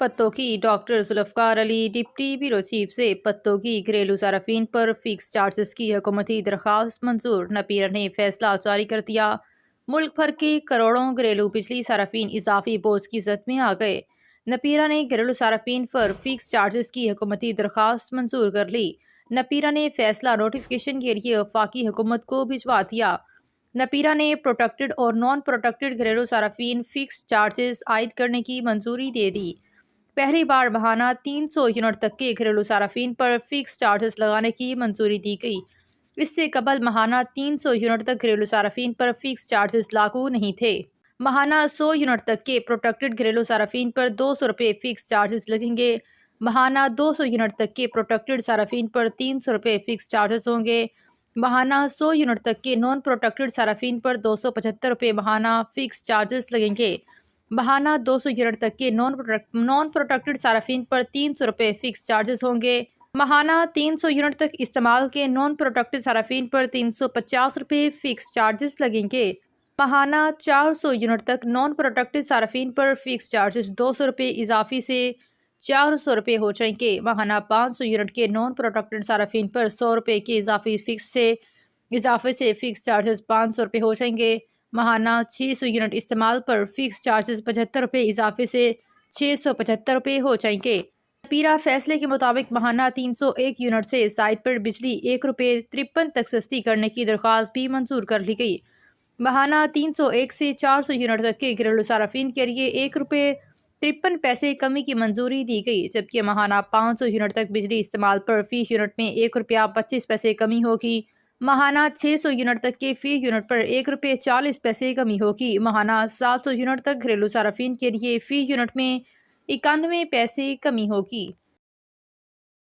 پتوں کی ڈاکٹر ذوالفقار علی deputy bureau chief سے پتوں کی گھریلو صارفین پر فکس چارجز کی حکومتی درخواست منظور۔ نپیرا نے فیصلہ جاری کر دیا۔ ملک بھر کے کروڑوں گھریلو بجلی صارفین اضافی بوجھ کی زد میں آ گئے۔ نپیرا نے گھریلو صارفین پر فکس چارجز کی حکومتی درخواست منظور کر لی۔ نپیرا نے فیصلہ نوٹیفیکیشن کے لیے وفاقی حکومت کو بھجوا دیا۔ نپیرا نے پروٹیکٹڈ اور نان پروٹیکٹڈ گھریلو صارفین فکس چارجز عائد کرنے کی منظوری دے دی۔ پہلی بار ماہانہ 300 یونٹ تک کے گھریلو صارفین پر فکس چارجز لگانے کی منظوری دی گئی۔ اس سے قبل ماہانہ 300 یونٹ تک گھریلو صارفین پر فکس چارجز لاگو نہیں تھے۔ ماہانہ 100 یونٹ تک کے پروٹیکٹڈ گھریلو صارفین پر 200 روپے فکس چارجز لگیں گے۔ ماہانہ 200 یونٹ تک کے پروٹیکٹڈ صارفین پر 300 روپے فکس چارجز ہوں گے۔ ماہانہ 100 یونٹ تک کے نان پروٹیکٹڈ صارفین پر 275 روپے ماہانہ فکس چارجز لگیں گے۔ ماہانہ 200 یونٹ تک کے نان پروٹیکٹڈ صارفین پر 300 روپے فکس چارجز ہوں گے۔ ماہانہ 300 یونٹ تک استعمال کے نان پروٹیکٹڈ صارفین پر 350 روپے فکس چارجز لگیں گے۔ ماہانہ 400 یونٹ تک نان پروٹیکٹڈ صارفین پر فکس چارجز 200 روپے اضافی سے 400 روپے ہو جائیں گے۔ ماہانہ 500 یونٹ کے نان پروٹیکٹڈ صارفین پر 100 روپے کے اضافے سے فکس چارجز 500 روپے ہو جائیں گے۔ ماہانہ 600 یونٹ استعمال پر فکس چارجز 75 روپے اضافے سے 675 روپے ہو جائیں گے۔ نپیرا فیصلے کے مطابق ماہانہ 301 یونٹ سے زائد پر بجلی 1 روپے 53 تک سستی کرنے کی درخواست بھی منظور کر لی گئی۔ ماہانہ 301 سے 400 یونٹ تک کے گھریلو صارفین کے لیے 1 روپے 53 پیسے کمی کی منظوری دی گئی، جبکہ ماہانہ 500 یونٹ تک بجلی استعمال پر فی یونٹ میں 1 روپیہ 25 پیسے کمی ہوگی۔ ماہانہ 600 یونٹ تک کے فی یونٹ پر 1 روپے 40 پیسے کمی ہوگی۔ ماہانہ 700 یونٹ تک گھریلو صارفین کے لیے فی یونٹ میں 91 پیسے کمی ہوگی۔